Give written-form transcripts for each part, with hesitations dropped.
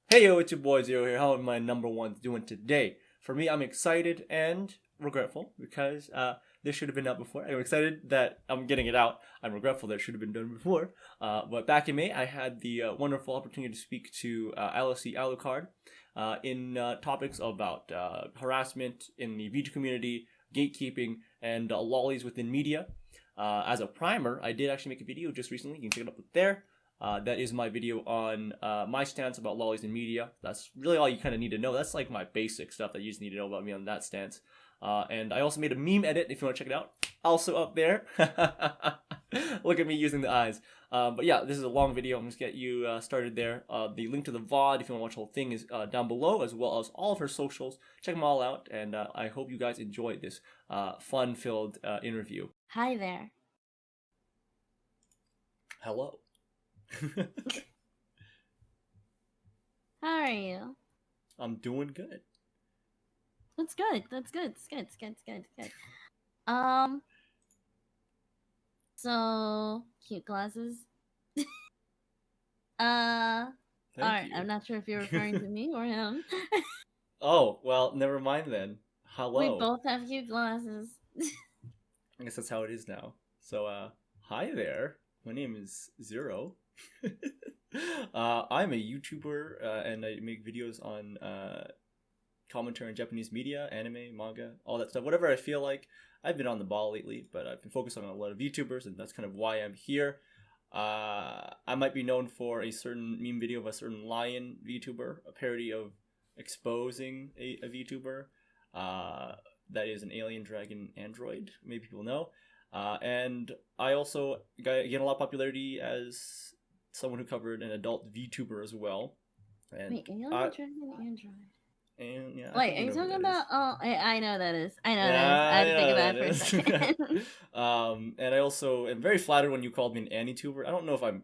Hey yo, it's your boy Zero here. How am my number one doing today? For me, I'm excited and regretful because this should have been out before. I'm excited that I'm getting it out. I'm regretful that it should have been done before. But back in May, I had the wonderful opportunity to speak to Alice Alucard in topics about harassment in the VTuber community, gatekeeping, and lollies within media. As a primer, I did actually make a video just recently. You can check it out there. That is my video on my stance about lollies in media. That's really all you kind of need to know. That's like my basic stuff that you just need to know about me on that stance. And I also made a meme edit if you want to check it out. Also up there. Look at me using the eyes. But yeah, this is a long video. I'm just get you started there. The link to the VOD, if you want to watch the whole thing, is down below, as well as all of her socials. Check them all out, and I hope you guys enjoyed this fun-filled interview. Hi there. Hello. How are you? I'm doing good. That's good. That's good. It's good. It's good. It's good. It's good. So cute glasses. Alright, I'm not sure if you're referring to me or him. Oh, well, never mind then. Hello. We both have cute glasses. I guess that's how it is now. So, hi there. My name is Zero. I'm a YouTuber, and I make videos on commentary on Japanese media, anime, manga, all that stuff. Whatever I feel like. I've been on the ball lately, but I've been focused on a lot of VTubers, and that's kind of why I'm here. I might be known for a certain meme video of a certain lion VTuber, a parody of exposing a VTuber. That is an alien dragon android. Maybe people know. And I also gain a lot of popularity as someone who covered an adult VTuber as well. And wait, alien dragon android. And yeah. Wait, are you talking about? Oh, I know that is. I know that is. I had to think about it for a second. And I also am very flattered when you called me an Anituber. I don't know if I'm.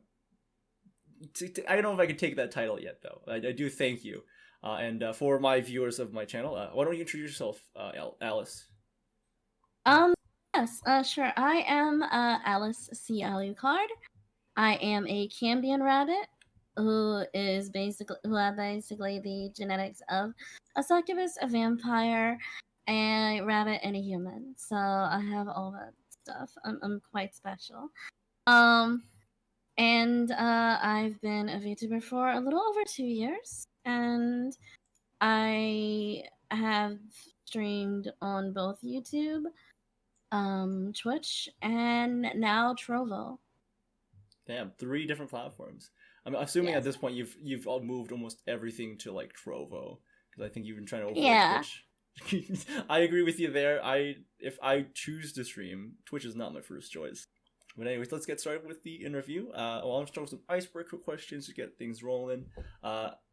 I don't know if I can take that title yet, though. I do thank you. And for my viewers of my channel, why don't you introduce yourself, Alice? Yes, sure. I am Alice Alucard. I am a Cambion rabbit who is basically the genetics of a succubus, a vampire, a rabbit, and a human. So I have all that stuff. I'm quite special. And I've been a VTuber for a little over 2 years, and I have streamed on both YouTube, Twitch, and now Trovo. Damn, 3 different platforms. I'm assuming at this point you've all moved almost everything to like Trovo, because I think you've been trying to avoid Twitch. I agree with you there. If I choose to stream, Twitch is not my first choice. But anyways, let's get started with the interview. I'll start with some icebreaker questions to get things rolling.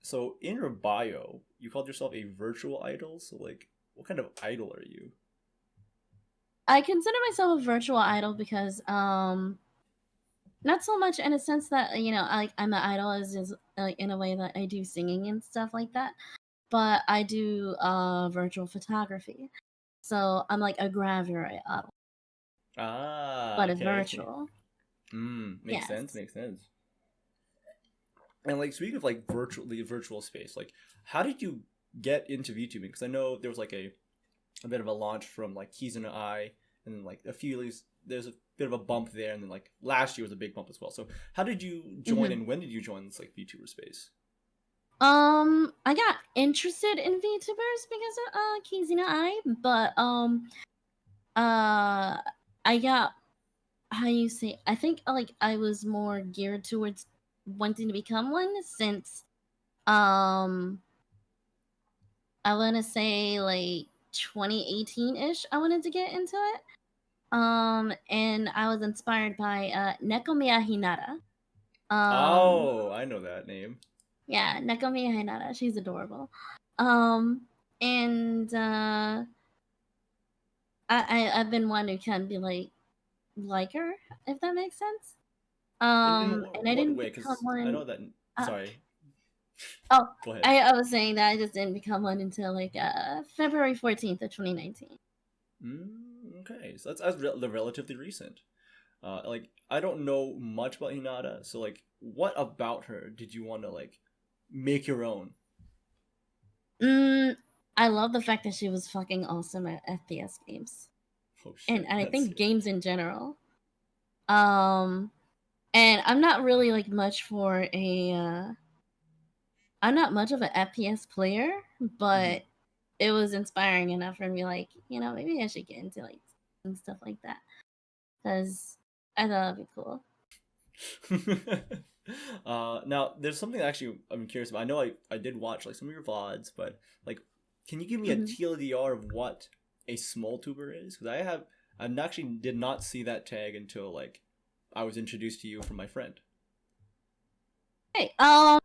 So in your bio, you called yourself a virtual idol. So like, what kind of idol are you? I consider myself a virtual idol because not so much in a sense that I'm an idol is like in a way that I do singing and stuff like that, but I do virtual photography, so I'm like a gravure idol. But it's virtual. Makes sense. And like, speaking of like the virtual space, like, how did you get into VTubing? Because I know there was like a bit of a launch from like Kizuna Eye, and then like there's a bit of a bump there, and then like last year was a big bump as well. So how did you join, and when did you join this like VTuber space? I got interested in VTubers because of Kizuna Eye, but I got, how you say, I think like I was more geared towards wanting to become one since I want to say like 2018-ish I wanted to get into it. And I was inspired by Nekomiya Hinata. Oh, I know that name. Yeah, Nekomiya Hinata. She's adorable. And I've been wanting to kind of be like her, if that makes sense. And I didn't become one. I know that. Sorry. Oh, go ahead. I was saying that I just didn't become one until like February 14th of 2019. Okay, so that's relatively recent. Like, I don't know much about Hinata, so like, what about her did you want to like make your own? I love the fact that she was fucking awesome at FPS games, Oh and shit, I that's think sick. games in general. Um, and I'm not really like much for a. I'm not much of an FPS player, but it was inspiring enough for me. Like, maybe I should get into like and stuff like that because I thought it'd be cool. Now there's something actually I'm curious about. I know I did watch like some of your VODs, but like, can you give me a Hmm. TLDR of what a small tuber is? Because I actually did not see that tag until like I was introduced to you from my friend. Hey, the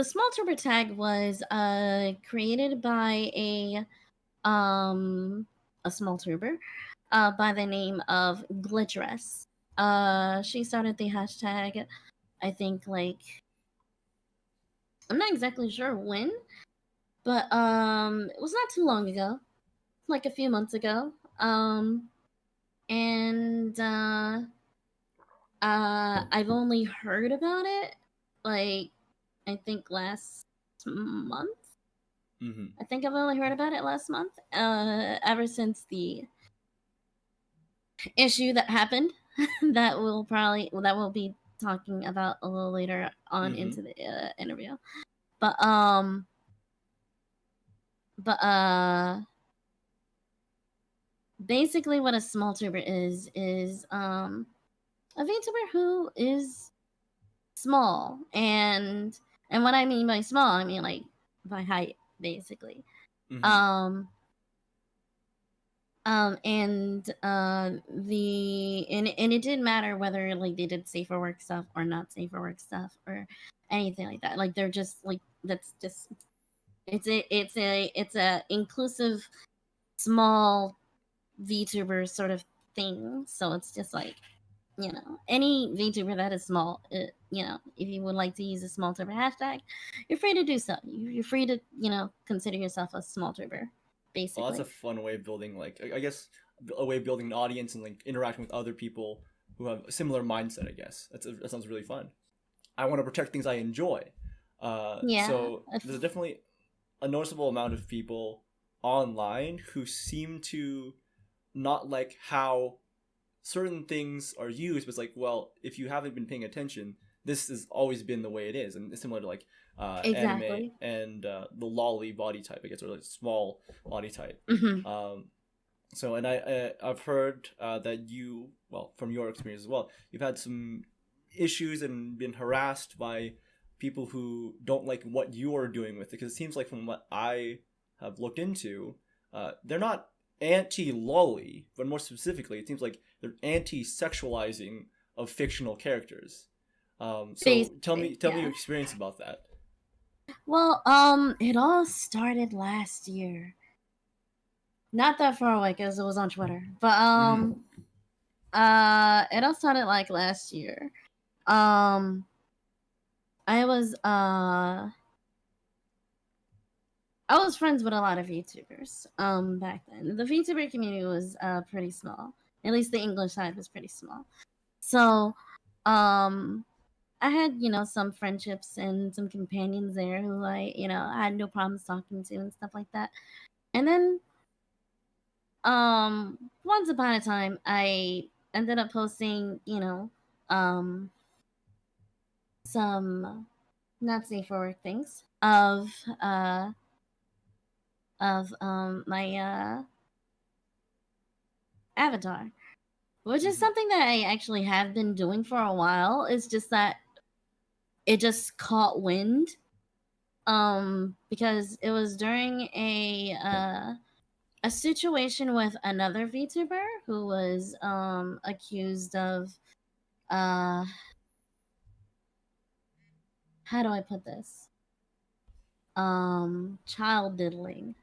small tuber tag was created by a small tuber by the name of Glitchress. She started the hashtag, I think, like, I'm not exactly sure when, but it was not too long ago, like a few months ago. And I've only heard about it, like, I think last month. Mm-hmm. I think I've only heard about it last month. Ever since the issue that happened, that we'll be talking about a little later on Mm-hmm. into the interview. But um, but basically, what a small tuber is a VTuber who is small, and what I mean by small, I mean like by height, basically. Mm-hmm. Um, and it didn't matter whether like they did safe for work stuff or not safe for work stuff or anything like that. Like they're just like that's just it's a inclusive small VTuber sort of thing. So it's just like any VTuber that is small. If you would like to use a small tuber hashtag, you're free to do so. You're free to consider yourself a small tuber, Oh, that's a basically. fun way of building like I guess a way of building an audience and like interacting with other people who have a similar mindset. I guess that sounds really fun. I want to protect things I enjoy. Yeah. So there's definitely a noticeable amount of people online who seem to not like how certain things are used, but it's like, well, if you haven't been paying attention, this has always been the way it is, and it's similar to like anime Exactly. and the lolly body type, I guess, or like small body type. Hmm. Um, so, and I've heard that you, well, from your experience as well, you've had some issues and been harassed by people who don't like what you are doing with it. Because it seems like from what I have looked into, they're not anti-lolly, but more specifically, it seems like they're anti-sexualizing of fictional characters. So Basically, tell me yeah. your experience about that. Well, it all started last year. Not that far away because it was on Twitter, but Mm-hmm. it all started like last year. Um, I was I was friends with a lot of VTubers back then. The VTuber community was pretty small. At least the English side was pretty small. So um I had, some friendships and some companions there who I had no problems talking to and stuff like that. And then once upon a time I ended up posting, um some not safe for work things uh of my avatar, which is Mm-hmm. something that I actually have been doing for a while. It's just that it just caught wind because it was during a situation with another VTuber who was accused of uh how do I put this? Child diddling,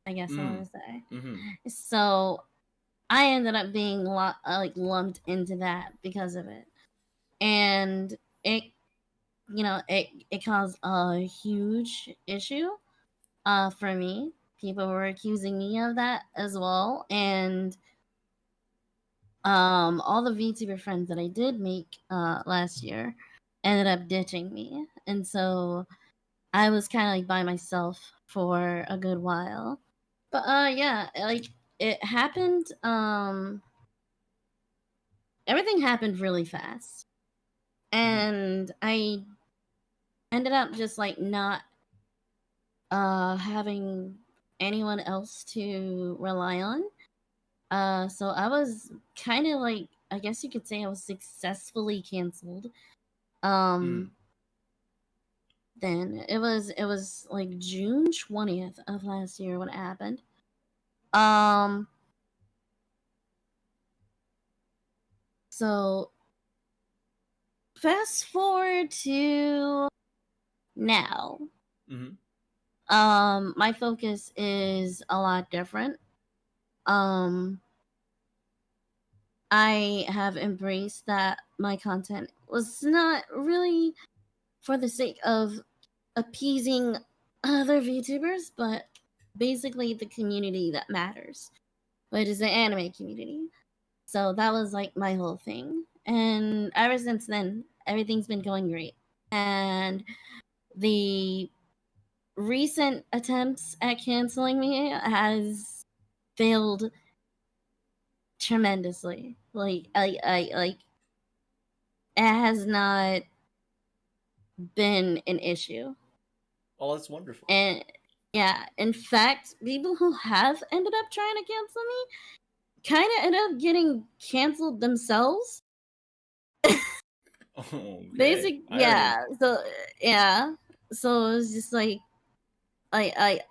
I guess I want Mm. to say. Mm-hmm. So I ended up being like lumped into that because of it. And it it caused a huge issue for me. People were accusing me of that as well, and all the VTuber friends that I did make last year ended up ditching me, and so I was kind of like by myself for a good while. But yeah, like it happened. Everything happened really fast, and I ended up just like not having anyone else to rely on. So I was kind of like, I guess you could say I was successfully canceled. Then it was like June 20th of last year when it happened. So fast forward to now. My focus is a lot different. I have embraced that my content was not really for the sake of appeasing other VTubers, but basically the community that matters, which is the anime community. So that was like my whole thing. And ever since then, everything's been going great. And the recent attempts at canceling me has failed tremendously. Like I like it has not been an issue. Oh, that's wonderful. And yeah, in fact, people who have ended up trying to cancel me kind of end up getting canceled themselves. Okay. Yeah. So yeah. So it was just like I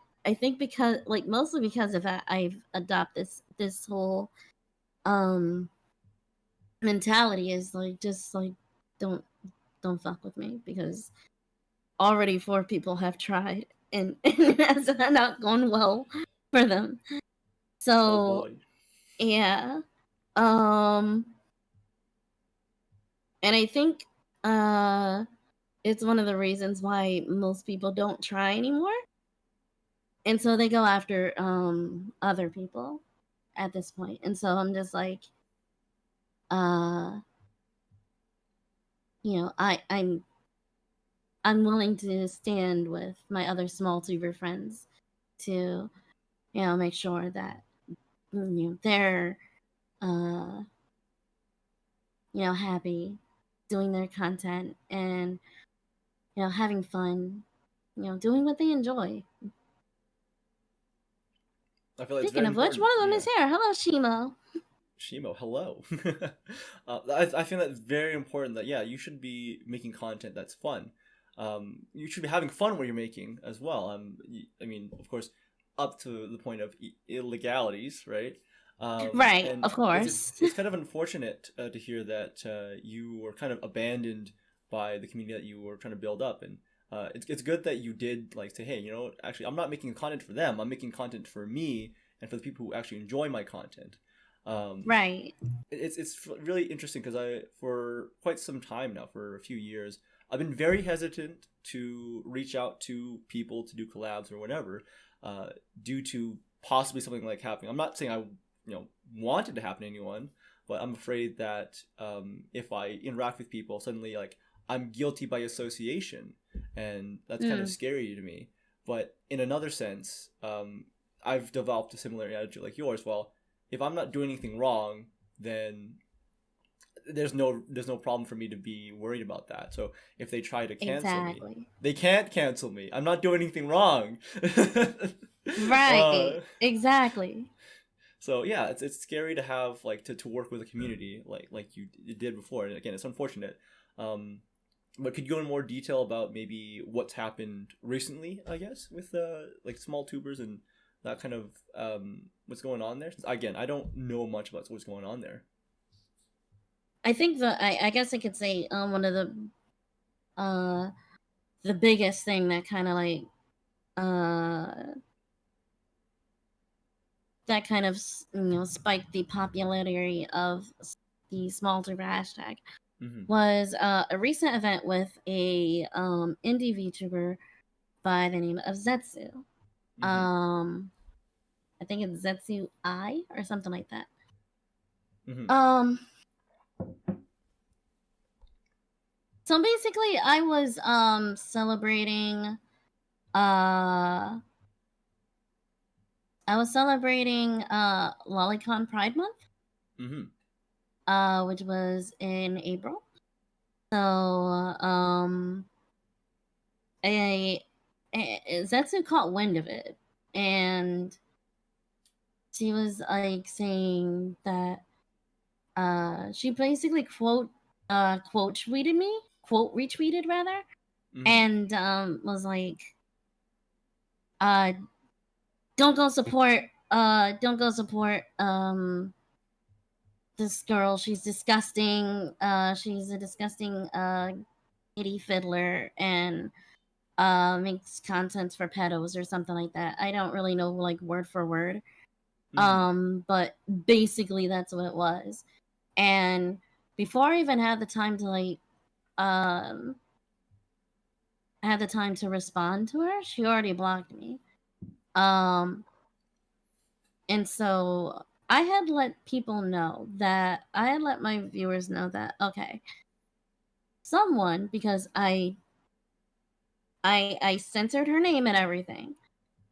think because like mostly because of that I've adopted this whole mentality is like just like don't fuck with me because already 4 people have tried and it has not gone well for them. So Oh boy. yeah. And I think it's one of the reasons why most people don't try anymore. And so they go after other people at this point. And so I'm just like you know, I'm willing to stand with my other small tuber friends to, you know, make sure that you know they're you know, happy doing their content and you know having fun, you know, doing what they enjoy. I feel like it's Speaking very of which, important. one of them Yeah. is here. Hello, Shimo. Shimo, hello. I feel that it's very important that, yeah, you should be making content that's fun. You should be having fun when you're making as well. I mean, of course, up to the point of illegalities, right? Right, And of course. it's kind of unfortunate to hear that you were kind of abandoned by the community that you were trying to build up. And it's good that you did like say, hey, you know, actually, I'm not making content for them. I'm making content for me and for the people who actually enjoy my content. Right. It's really interesting because for quite some time now, for a few years, I've been very hesitant to reach out to people to do collabs or whatever, due to possibly something like happening. I'm not saying I want it to happen to anyone, but I'm afraid that if I interact with people, suddenly like I'm guilty by association, and that's kind of scary to me. But in another sense, I've developed a similar attitude like yours. Well, if I'm not doing anything wrong, then there's no problem for me to be worried about that. So if they try to cancel me, they can't cancel me. I'm not doing anything wrong. Right. Exactly. So yeah, it's scary to have like to work with a community like you did before. And again, it's unfortunate. But could you go in more detail about maybe what's happened recently, I guess, with like small tubers and that kind of what's going on there? Again, I don't know much about what's going on there. I think I guess I could say one of the biggest thing that kind of like that kind of spiked the popularity of the small tuber hashtag was a recent event with a indie VTuber by the name of Zetsu. I think it's Zetsu I or something like that. So basically I was celebrating uh, I was celebrating Lolicon Pride Month, which was in April. So Zetsu caught wind of it, and she was like saying that she basically quote retweeted rather, and was like, don't go support this girl, she's disgusting, she's a disgusting kitty fiddler, and makes content for pedos or something like that. I don't really know like word for word. But basically that's what it was. And before I even had the time to like respond to her, she already blocked me. And so I had let my viewers know that, okay, someone, because I censored her name and everything,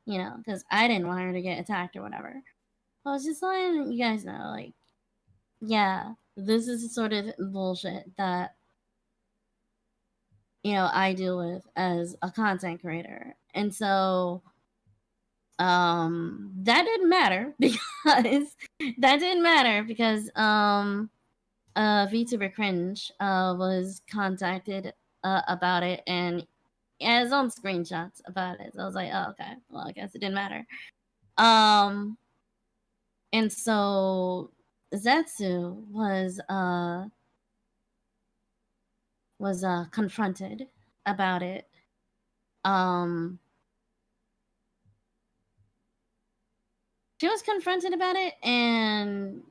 you know, because I didn't want her to get attacked or whatever. I was just letting you guys know, like, yeah, this is the sort of bullshit that, you know, I deal with as a content creator. And so that didn't matter because VTuber Cringe was contacted about it, and he had his own screenshots about it. So I was like, oh, okay, well, I guess it didn't matter. And so Zetsu was confronted about it. She was confronted about it, and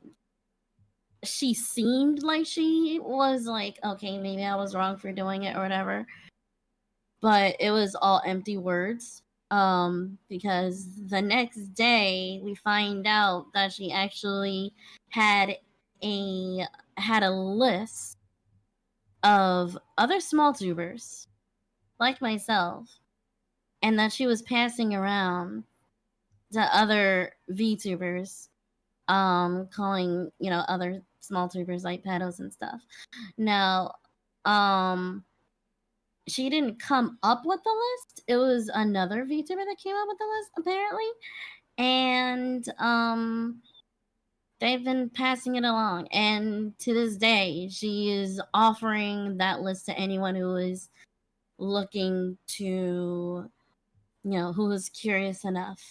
she seemed like she was like, okay, maybe I was wrong for doing it or whatever. But it was all empty words. Because the next day we find out that she actually had a list of other small tubers like myself, and that she was passing around to other VTubers, calling, you know, other small tubers like pedos and stuff. Now, she didn't come up with the list. It was another VTuber that came up with the list, apparently. And they've been passing it along. And to this day, she is offering that list to anyone who is looking to, you know, who is curious enough,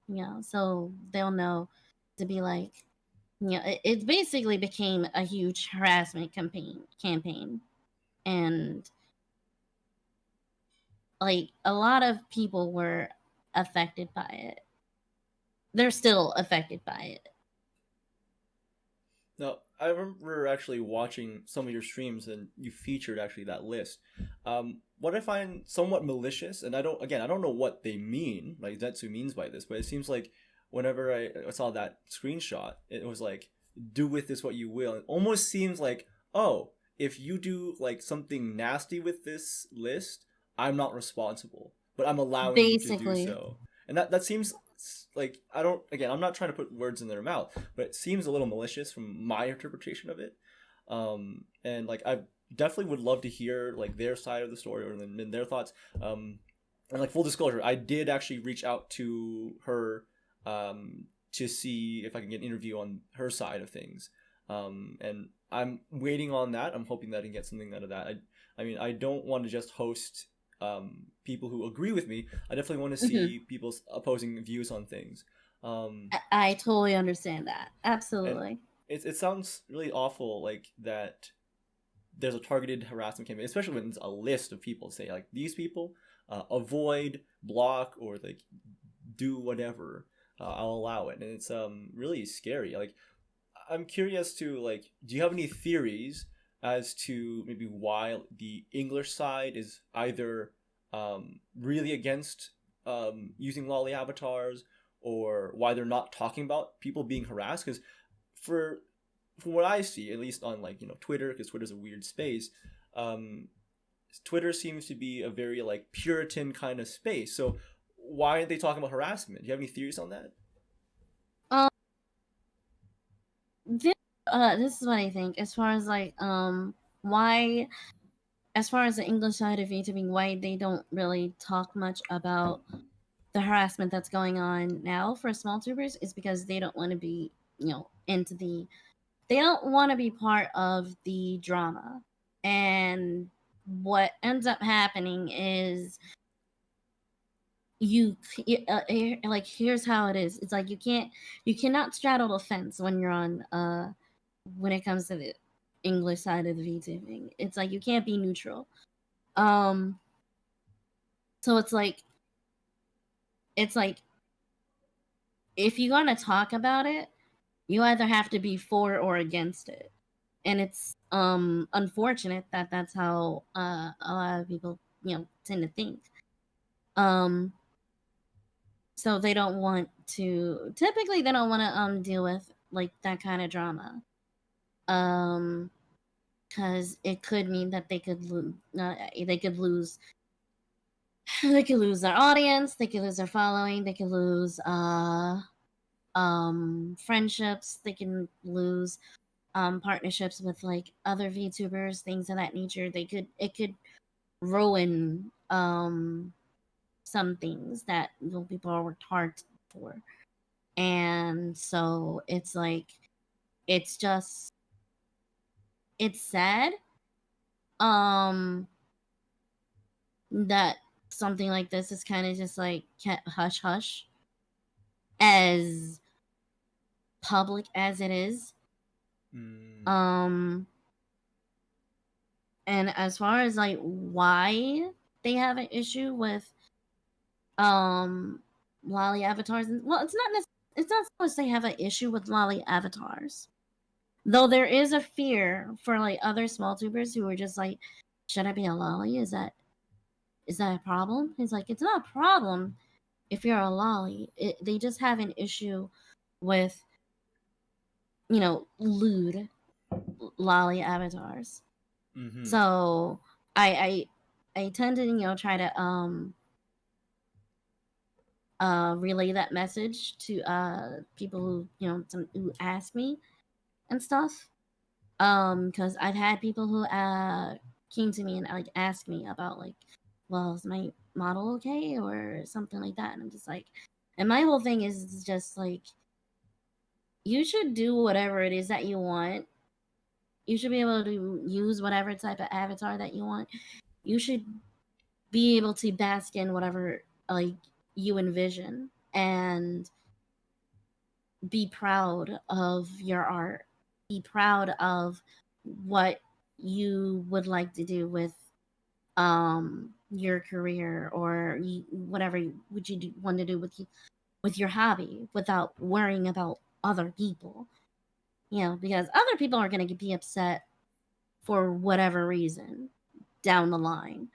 you know, so they'll know to be like, you know, it basically became a huge harassment campaign. And like a lot of people were affected by it. They're still affected by it. Now, I remember actually watching some of your streams, and you featured actually that list. What I find somewhat malicious, and I don't know what they mean, like Zetsu means by this, but it seems like whenever I saw that screenshot, it was like, do with this what you will. It almost seems like, oh, if you do like something nasty with this list, I'm not responsible, but I'm allowing you to do so. And that seems like, I'm not trying to put words in their mouth, but it seems a little malicious from my interpretation of it. And like I definitely would love to hear like their side of the story or then their thoughts. And like full disclosure, I did actually reach out to her to see if I can get an interview on her side of things. And I'm waiting on that. I'm hoping that I can get something out of that. I mean, I don't want to just host people who agree with me. I definitely want to see people's opposing views on things. I totally understand that. Absolutely. It sounds really awful, like that there's a targeted harassment campaign, especially when it's a list of people say like these people, avoid, block, or like do whatever. I'll allow it, and it's really scary. Like I'm curious to like, do you have any theories as to maybe why the English side is either really against using lolly avatars, or why they're not talking about people being harassed? Because from what I see, at least on like, you know, Twitter, because Twitter's a weird space, Twitter seems to be a very like Puritan kind of space. So why aren't they talking about harassment? Do you have any theories on that? Um, this, this is what I think. As far as like, why, as far as the English side of VTubing, why they don't really talk much about the harassment that's going on now for small tubers is because they don't want to be, they don't want to be part of the drama. And what ends up happening is like, here's how it is. It's like you cannot straddle the fence when you're on when it comes to the English side of the VTubing. It's like you can't be neutral. Um so it's like if you're gonna talk about it, you either have to be for or against it. And it's unfortunate that that's how a lot of people, tend to think. Um so they don't want to, typically they don't want to deal with like that kind of drama. Because it could mean that they could lose they could lose their audience, they could lose their following, they could lose friendships, they can lose partnerships with like other VTubers, things of that nature. It could ruin some things that people are worked hard for. And so it's like, it's just, it's sad that something like this is kind of just like kept hush hush, as public as it is. And as far as like why they have an issue with lolly avatars, well, it's not so much they have an issue with lolly avatars, though there is a fear for like other small tubers who are just like, should I be a lolly? Is that a problem? He's like, it's not a problem if you're a lolly. They just have an issue with, lewd lolly avatars. Mm-hmm. So I tend to try to relay that message to people who who ask me and stuff, because I've had people who came to me and like asked me about like, well, is my model okay or something like that, and I'm just like, and my whole thing is just like, you should do whatever it is that you want. You should be able to use whatever type of avatar that you want. You should be able to bask in whatever like you envision and be proud of your art. Be proud of what you would like to do with your career, or whatever would you want to do with your hobby, without worrying about other people. Because other people are going to be upset for whatever reason down the line.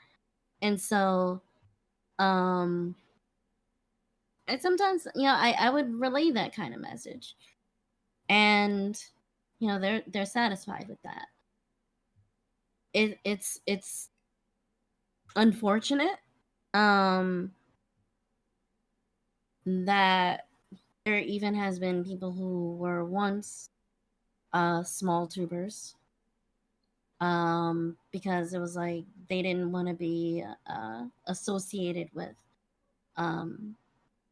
And so and sometimes I would relay that kind of message, and they're satisfied with that. It's unfortunate that there even has been people who were once small tubers, because it was like they didn't want to be associated with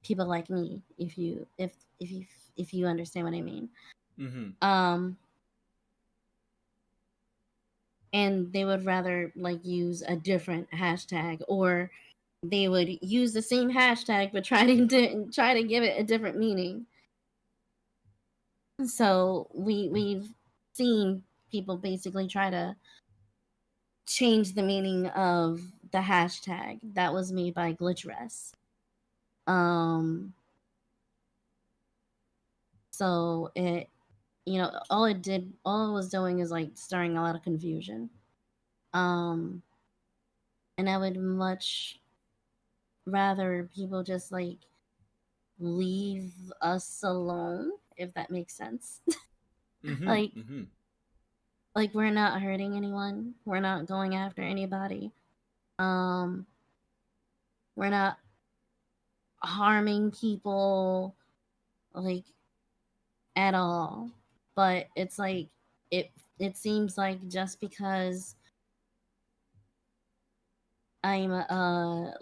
people like me, if you understand what I mean. Mm-hmm. And they would rather like use a different hashtag, or they would use the same hashtag but try to give it a different meaning. So we've seen people basically try to change the meaning of the hashtag that was made by Glitchress. So it, all it was doing is like stirring a lot of confusion. And I would much rather people just like leave us alone, if that makes sense. Mm-hmm. like Mm-hmm. like we're not hurting anyone, we're not going after anybody, we're not harming people like at all. But it's like it seems like just because I'm a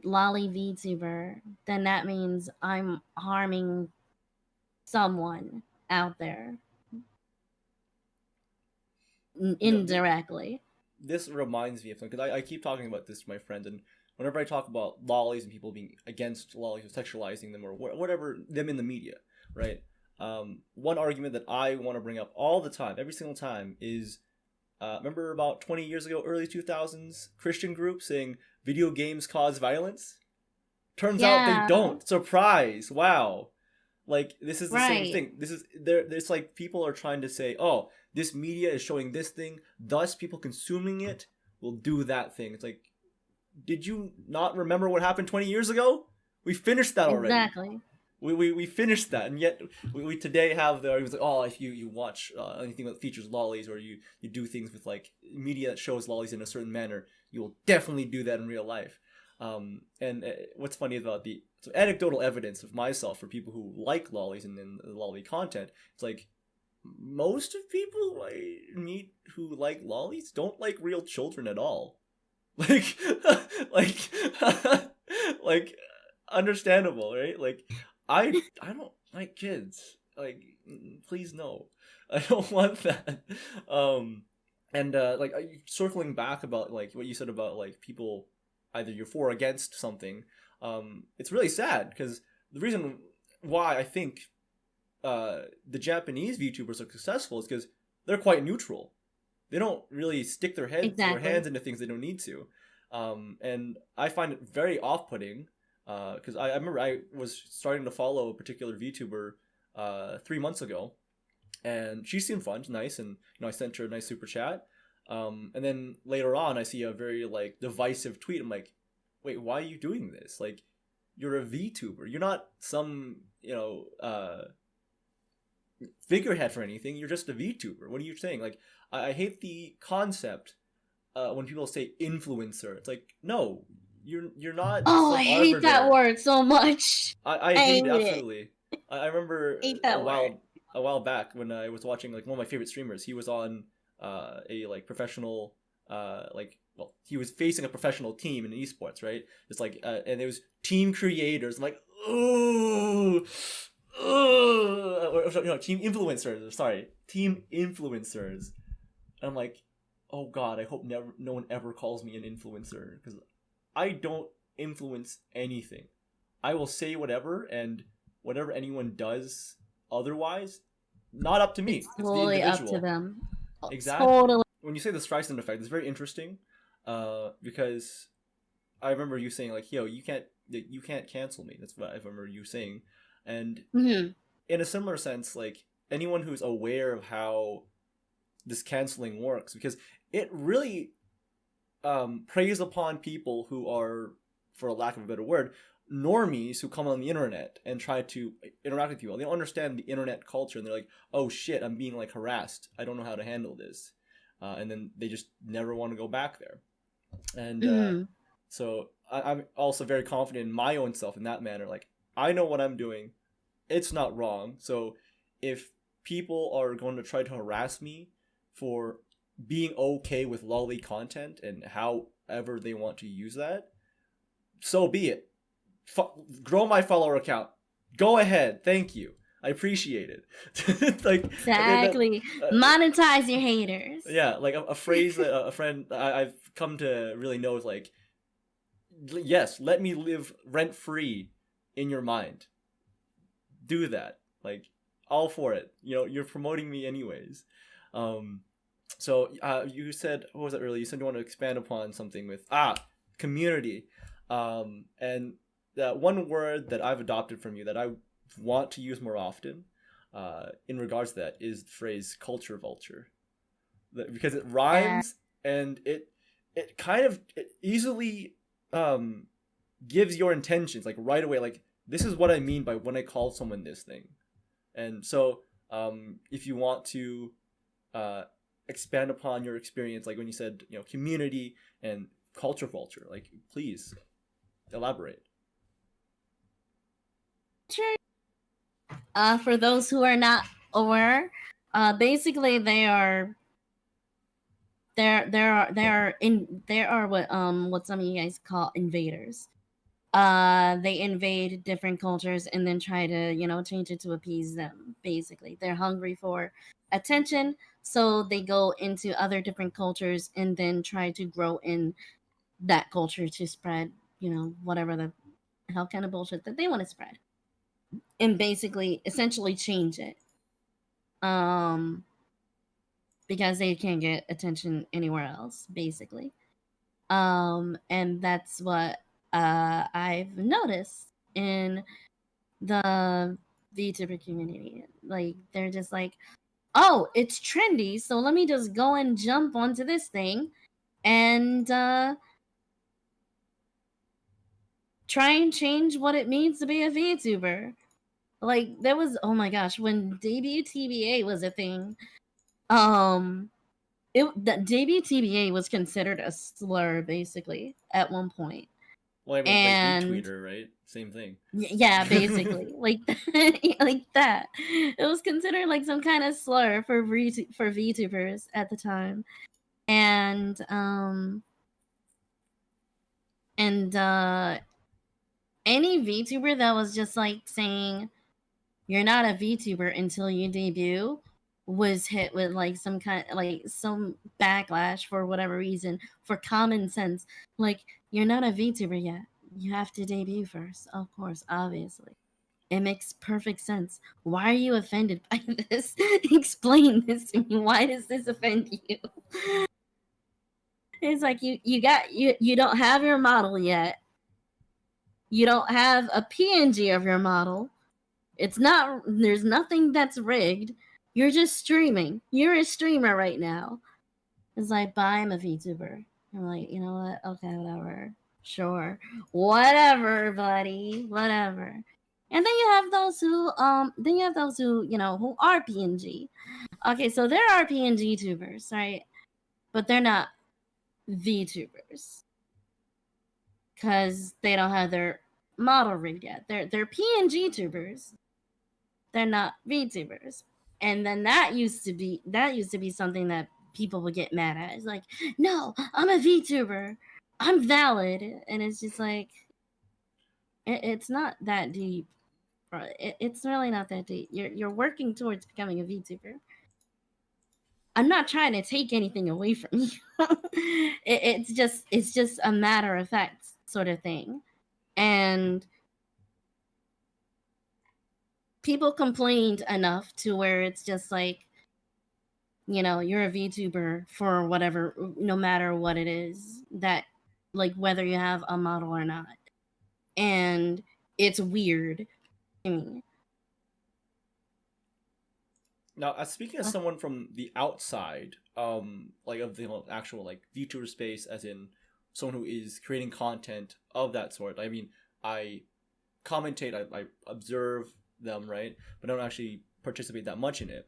lolly VTuber, then that means I'm harming someone out there indirectly. This reminds me of something because I keep talking about this to my friends, and whenever I talk about lollies and people being against lollies or sexualizing them or whatever them in the media, right? One argument that I want to bring up all the time, every single time, is remember about 20 years ago, early 2000s, Christian group saying video games cause violence? Turns out they don't. Surprise! Wow. Like, this is the same thing. This is there's like people are trying to say, oh, this media is showing this thing, thus people consuming it will do that thing. It's like, did you not remember what happened 20 years ago? We finished that already. Exactly. We finished that, and yet we today have the arguments like, oh, if you watch anything that features lollies, or you do things with like media that shows lollies in a certain manner, you will definitely do that in real life. And what's funny about the anecdotal evidence of myself for people who like lollies and then the lolly content, it's like most of people I meet who like lollies don't like real children at all. Like, like, like, understandable, right? Like, I don't like kids. Like, please no, I don't want that. And like circling back about like what you said about like people either you're for or against something. It's really sad because the reason why I think the Japanese VTubers are successful is because they're quite neutral. They don't really stick their hands into things they don't need to. And I find it very off-putting because I remember I was starting to follow a particular VTuber 3 months ago, and she seemed fun, nice, and I sent her a nice super chat. And then later on, I see a very like divisive tweet. I'm like, wait, why are you doing this? Like, you're a VTuber. You're not some figurehead for anything. You're just a VTuber. What are you saying? Like, I hate the concept when people say influencer. It's like, no, you're not. Oh, I hate that word so much. I hate it absolutely. I remember word. a while back when I was watching like one of my favorite streamers. He was on a like professional he was facing a professional team in esports, right? It's like and it was team creators. I'm like, ooh. Team influencers. Sorry, team influencers. And I'm like, oh god, I hope no one ever calls me an influencer because I don't influence anything. I will say whatever, and whatever anyone does otherwise, not up to me. It's totally the individual. up to them. Exactly. Totally. When you say the Streisand effect, it's very interesting, because I remember you saying like, "Yo, you can't cancel me." That's what I remember you saying, and in a similar sense, like anyone who's aware of how this canceling works, because it really preys upon people who are, for a lack of a better word, normies who come on the internet and try to interact with people. They don't understand the internet culture, and they're like, "Oh shit, I'm being like harassed. I don't know how to handle this," and then they just never want to go back there. And so I'm also very confident in my own self in that manner. Like, I know what I'm doing. It's not wrong. So if people are going to try to harass me for being okay with lolly content and however they want to use that, so be it. Grow my follower account. Go ahead. Thank you. I appreciate it. Like, exactly. Monetize your haters. Yeah, like a phrase that a friend I've come to really know is like, yes, let me live rent free in your mind. Do that. Like, all for it. You're promoting me anyways. So you said, what was it earlier? You said you want to expand upon something with community. And that one word that I've adopted from you that I want to use more often in regards to that is the phrase culture vulture, because it rhymes and it kind of easily gives your intentions like right away, like this is what I mean by when I call someone this thing. And so if you want to expand upon your experience, like when you said community and culture vulture, like please elaborate. For those who are not aware, basically there are what some of you guys call invaders. They invade different cultures and then try to, change it to appease them. Basically, they're hungry for attention, so they go into other different cultures and then try to grow in that culture to spread, whatever the hell kind of bullshit that they want to spread, and basically, essentially change it. Because they can't get attention anywhere else, basically. And that's what I've noticed in the VTuber community. Like, they're just like, oh, it's trendy, so let me just go and jump onto this thing and try and change what it means to be a VTuber. Like, there was, oh my gosh, when debut TBA was a thing, the debut TBA was considered a slur, basically, at one point. Well, like retweeter, right? Same thing. Yeah, basically, like like that. It was considered like some kind of slur for VTubers at the time, and any VTuber that was just like saying you're not a VTuber until you debut was hit with like some backlash for whatever reason, for common sense. Like, you're not a VTuber yet. You have to debut first. Of course, obviously. It makes perfect sense. Why are you offended by this? Explain this to me. Why does this offend you? It's like you don't have your model yet. You don't have a PNG of your model. There's nothing that's rigged. You're just streaming. You're a streamer right now. It's like, bye, I'm a VTuber. I'm like, you know what? Okay, whatever. Sure. Whatever, buddy. Whatever. And then you have those who, who are PNG. Okay, so there are PNG tubers, right? But they're not VTubers. Because they don't have their model rigged yet. They're PNG tubers. They're not VTubers. And then that used to be something that people would get mad at. It's like, no, I'm a VTuber. I'm valid. And it's just like, it's not that deep. It's really not that deep. You're working towards becoming a VTuber. I'm not trying to take anything away from you. It's just a matter of fact sort of thing. And people complained enough to where it's just like, you're a VTuber for whatever, no matter what it is, that, like, whether you have a model or not. And it's weird to me. Now, speaking as someone from the outside, like of the actual like VTuber space, as in someone who is creating content of that sort. I mean, I commentate, I observe them, right, but I don't actually participate that much in it.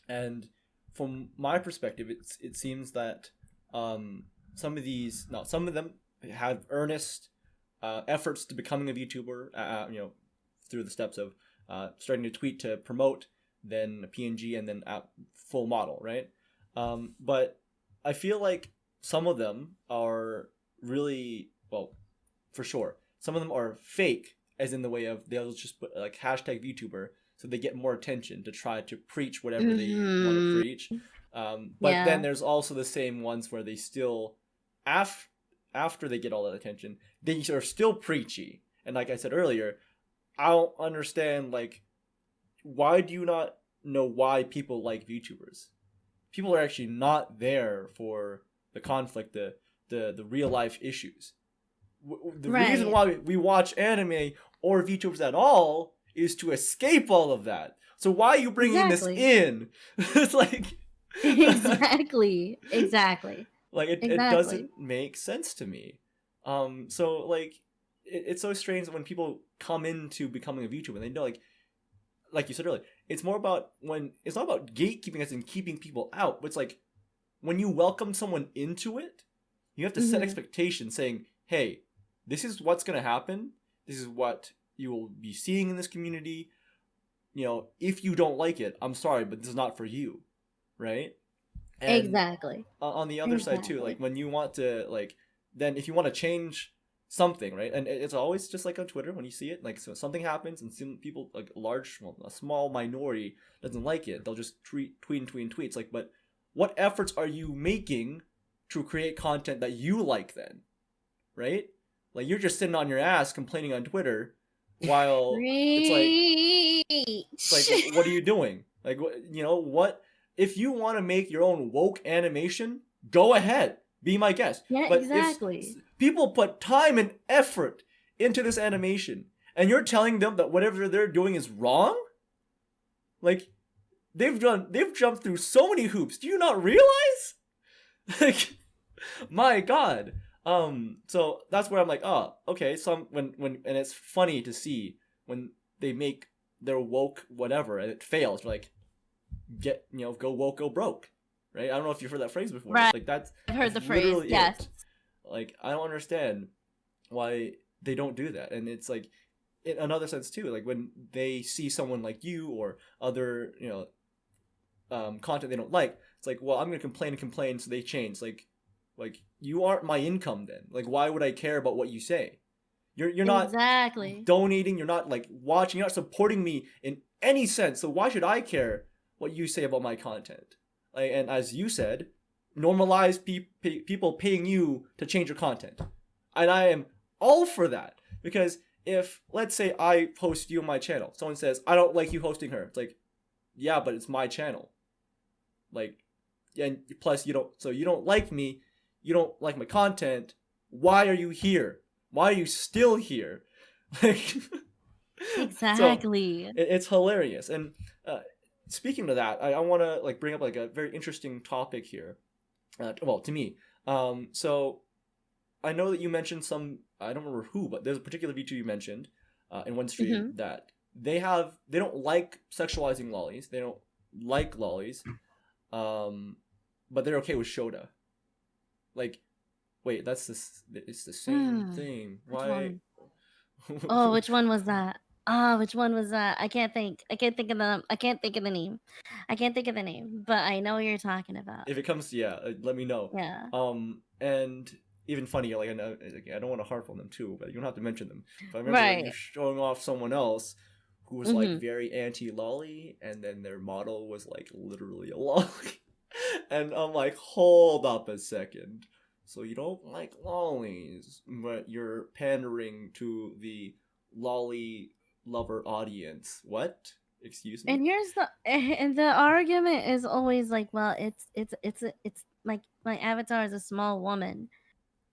And from my perspective, it seems that some of them have earnest efforts to becoming a VTuber, through the steps of starting to tweet to promote, then a PNG, and then a full model, right? But I feel like some of them are really, well, for sure, some of them are fake, as in the way of they'll just put like hashtag VTuber so they get more attention to try to preach whatever they want to preach. But then there's also the same ones where they still, after they get all that attention, they are still preachy. And like I said earlier, I don't understand, like, why do you not know why people like VTubers? People are actually not there for the conflict, the real life issues. The reason why we watch anime or VTubers at all is to escape all of that. So why are you bringing this in? It's like exactly. Like it doesn't make sense to me. So like it's so strange when people come into becoming a VTuber and they know, like you said earlier, it's more about it's not about gatekeeping as in keeping people out, but it's like when you welcome someone into it, you have to set expectations saying, hey, this is what's going to happen. This is what you will be seeing in this community. if you don't like it, I'm sorry, but this is not for you, right? And Exactly. on the other side too, like when you want to then if you want to change something, right? And it's always just like on Twitter when you see it, like so something happens and some people like a small minority doesn't like it, they'll just tweet tweets like, but what efforts are you making to create content that you like then, right? Like you're just sitting on your ass complaining on Twitter while it's like what are you doing? Like what if you want to make your own woke animation, go ahead, be my guest. Yeah, But exactly. if people put time and effort into this animation and you're telling them that whatever they're doing is wrong, like they've jumped through so many hoops. Do you not realize? Like, my God. So that's where I'm like, oh, okay. So when and it's funny to see when they make their woke whatever and it fails. Like, go woke, go broke, right? I don't know if you've heard that phrase before. Right. Like that's I've heard the phrase. Yes. It. Like I don't understand why they don't do that, and it's like in another sense too. Like when they see someone like you or other content they don't like, it's like, well, I'm gonna complain, so they change. Like you aren't my income then. Like why would I care about what you say? You're not exactly donating. You're not like watching. You're not supporting me in any sense. So why should I care what you say about my content? Like, and as you said, normalize people paying you to change your content, and I am all for that, because if let's say I post you on my channel, someone says I don't like you hosting her. It's like, yeah, but it's my channel. Like, and plus you don't like me. You don't like my content. Why are you here? Why are you still here? Like, exactly. So it's hilarious. And speaking of that, I want to like bring up like a very interesting topic here. Well, to me. So I know that you mentioned I don't remember who, but there's a particular VTuber you mentioned in one stream that they don't like sexualizing lollies. They don't like lollies, but they're okay with Shota. Like, wait, it's the same thing. Why? Oh, which one was that? Which one was that? I can't think of the name. I can't think of the name, but I know what you're talking about. If it comes to, let me know. Yeah. And even funnier, like I know, like, I don't want to harp on them too, but you don't have to mention them. If I remember you showing off someone else who was like very anti-lolly, and then their model was like literally a lolly. And I'm like, hold up a second. So you don't like lollies, but you're pandering to the lolly lover audience. What? Excuse me? And here's the argument is always like, well, it's like my avatar is a small woman.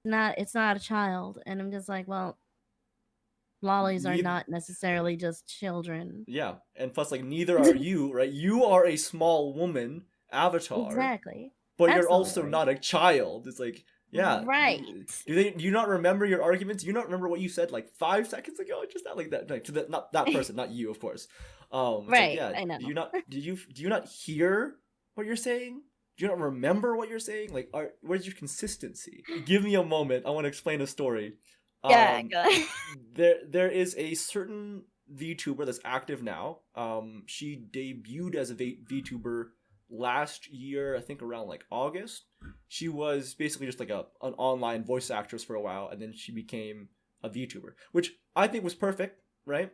It's not a child. And I'm just like, well, lollies are not necessarily just children. Yeah. And plus, like, neither are you, right? You are a small woman avatar. Exactly. But you're also not a child. It's like, yeah. Right. Do you not remember your arguments? Do you not remember what you said like 5 seconds ago? Just not like that. Like, not that person, not you, of course. Right. Like, yeah. I know. Do you not hear what you're saying? Do you not remember what you're saying? Like, where's your consistency? Give me a moment. I want to explain a story. Yeah, go ahead. There is a certain VTuber that's active now. She debuted as a VTuber last year, I think around like August. She was basically just like an online voice actress for a while, and then she became a VTuber, which I think was perfect, right?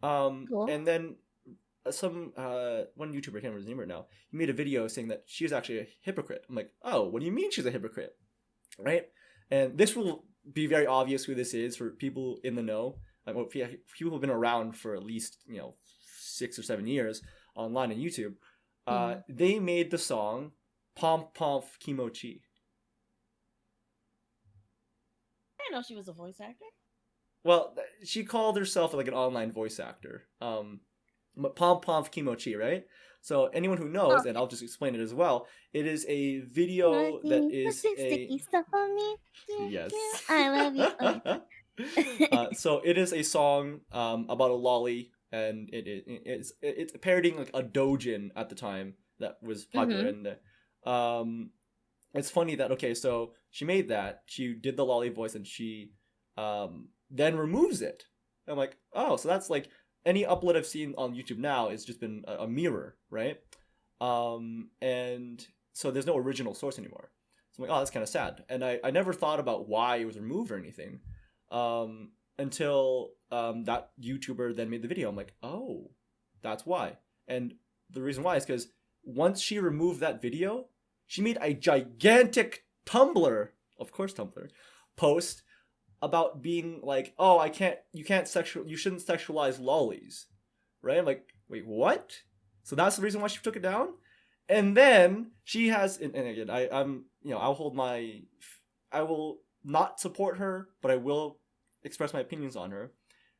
Cool. And then one YouTuber, I can't remember his name right now, he made a video saying that she was actually a hypocrite. I'm like, oh, what do you mean she's a hypocrite? Right? And this will be very obvious who this is for people in the know. Like, people who've been around for at least 6 or 7 years online on YouTube. They made the song Pomp Pomp Kimochi. I didn't know she was a voice actor. Well, she called herself like an online voice actor. Pomp Pomp Kimochi, right? So anyone who knows, and I'll just explain it as well, it is a video that is sticky stuff on me. Yes. I love you. So it is a song about a lolly, and it's parodying like a doujin at the time that was popular, and it's funny that so she made that, she did the lolly voice, and she then removes it. I'm like, oh, so that's like any upload I've seen on YouTube now has just been a mirror, right? And so there's no original source anymore. So I'm like, oh, that's kind of sad. And I never thought about why it was removed or anything, until that YouTuber then made the video. I'm like, oh, that's why. And the reason why is because once she removed that video, she made a gigantic Tumblr, of course Tumblr, post about being like, oh, you shouldn't sexualize lollies, right? I'm like, wait, what? So that's the reason why she took it down. And then she has, and again, I will not support her, but I will express my opinions on her.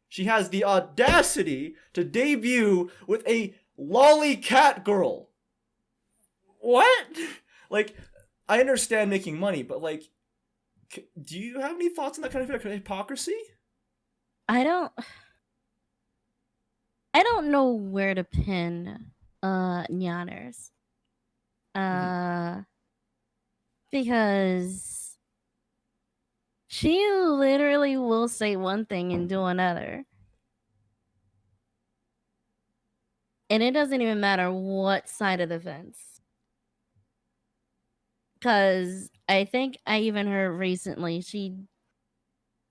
She has the audacity to debut with a lolly cat girl. What? Like, I understand making money, but like, do you have any thoughts on that kind of hypocrisy? I don't know where to pin Nyanners. Because she literally will say one thing and do another. And it doesn't even matter what side of the fence. Because I think I even heard recently she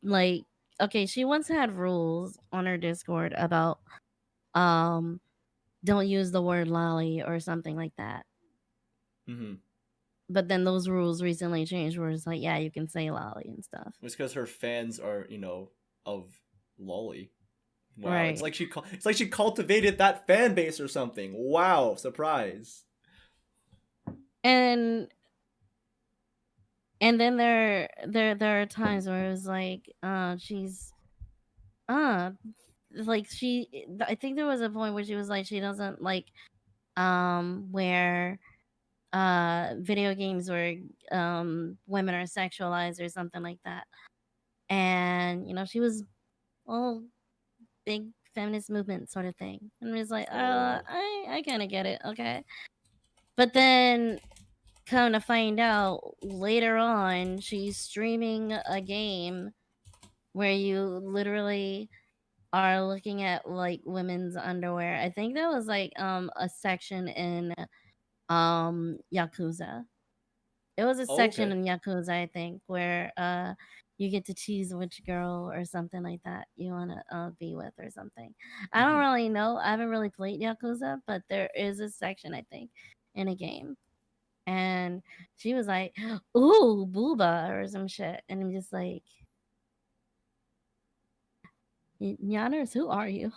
once had rules on her Discord about don't use the word lolly or something like that. But then those rules recently changed where it's like, yeah, you can say lolly and stuff. It's because her fans are, of lolly. Wow, right. It's like she cultivated that fan base or something. Wow, surprise. And then there are times where it was like, she's like I think there was a point where she was like, she doesn't like where video games where women are sexualized or something like that. And she was big feminist movement sort of thing, and it was like, I kind of get it, okay. But then come to find out later on, she's streaming a game where you literally are looking at like women's underwear. I think that was like a section in Yakuza. It was a section in Yakuza, I think, where you get to choose which girl or something like that you want to be with or something. I don't really know. I haven't really played Yakuza, but there is a section, I think, in a game. And she was like, ooh, booba or some shit. And I'm just like, Nyanners, who are you?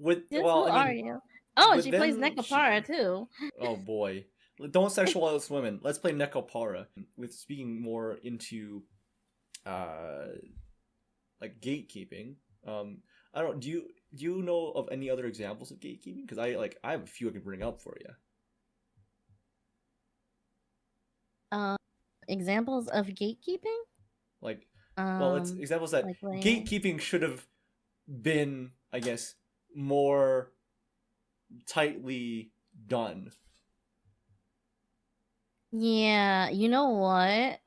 Who are you? Oh, she plays Nekopara too. Oh boy. Don't sexualize women. Let's play Nekopara. With speaking more into like gatekeeping. I don't. Do you know of any other examples of gatekeeping? Because I have a few I can bring up for you. Examples of gatekeeping? Like, well, it's examples that like gatekeeping should have been, I guess, more tightly done. Yeah, you know what?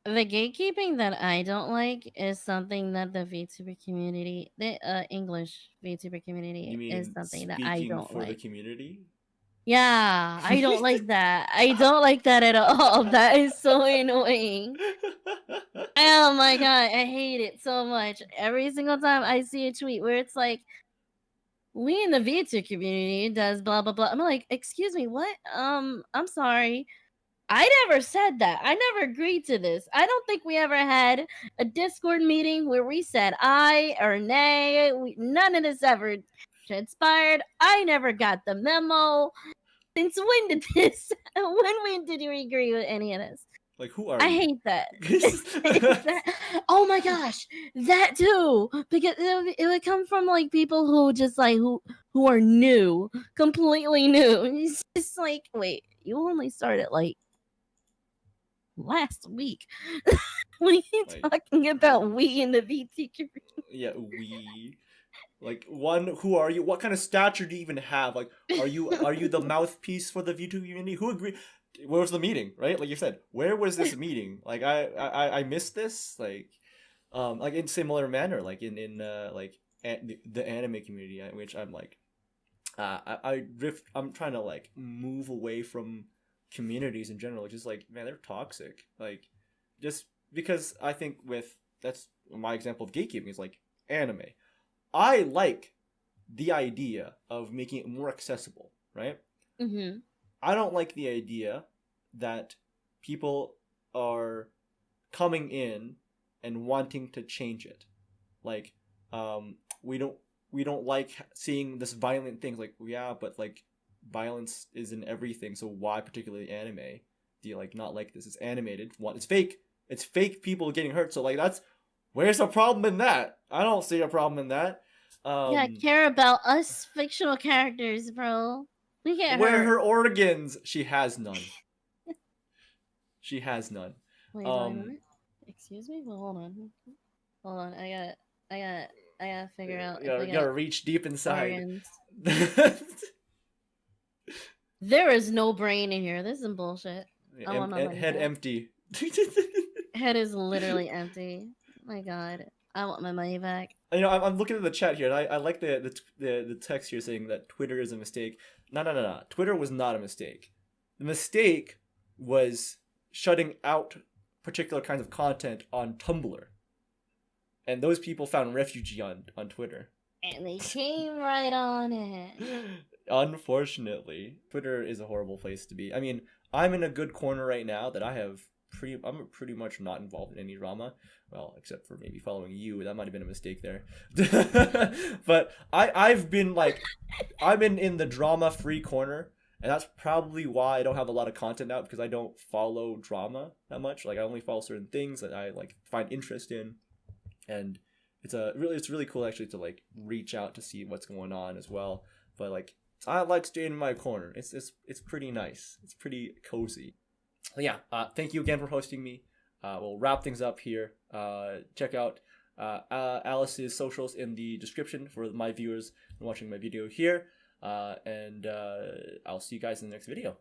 The gatekeeping that I don't like is something that the VTuber community, the English VTuber community, is something that I don't for like. The community? Yeah, I don't like that. I don't like that at all. That is so annoying. Oh my god, I hate it so much. Every single time I see a tweet where it's like, we in the VTuber community does blah blah blah. I'm like, excuse me, what? I'm sorry. I never said that. I never agreed to this. I don't think we ever had a Discord meeting where we said aye or nay. None of this ever transpired. I never got the memo. Since when did this? When did you agree with any of this? Like, who are you? I hate that. Oh my gosh, that too. Because it would come from like people who just like who are new, completely new. And it's just like, wait, you only started like last week. What are you talking about? We in the VT community? Yeah, we. Like, who are you? What kind of stature do you even have? Like, are you the mouthpiece for the VTuber community? Who agreed? Where was the meeting? Right, like you said, where was this meeting? Like, I missed this. Like, Like in similar manner, like in like the anime community, which I'm like, I'm trying to like move away from communities in general. Just like, man, they're toxic. Like, just because I think that's my example of gatekeeping is like anime. I like the idea of making it more accessible, right? Mm-hmm. I don't like the idea that people are coming in and wanting to change it. Like, we don't like seeing this violent things. Like, yeah, but like violence is in everything. So why particularly anime? Do you like not this? It's animated. What? It's fake. It's fake people getting hurt. So like where's the problem in that? I don't see a problem in that. Yeah, care about us fictional characters, bro. We get Where hurt. her organs? She has none. She has none. Wait, do I know it? Excuse me? Well, hold on. Hold on. I gotta figure out if I You gotta got reach deep inside. organs. There is no brain in here. This is bullshit. I want my money Head back. empty. Head is literally empty. My god. I want my money back. You know, I'm looking at the chat here, and I like the text here saying that Twitter is a mistake. No. Twitter was not a mistake. The mistake was shutting out particular kinds of content on Tumblr. And those people found refuge on Twitter. And they came right on it. Unfortunately, Twitter is a horrible place to be. I mean, I'm in a good corner right now that I'm pretty much not involved in any drama. Well, except for maybe following you. That might have been a mistake there. But I've been like, I'm in the drama-free corner. And that's probably why I don't have a lot of content out, because I don't follow drama that much. Like, I only follow certain things that I like find interest in. And it's really cool actually to like reach out to see what's going on as well. But like, I like staying in my corner. It's pretty nice. It's pretty cozy. So yeah, thank you again for hosting me. We'll wrap things up here. Check out Alice's socials in the description for my viewers watching my video here. And I'll see you guys in the next video.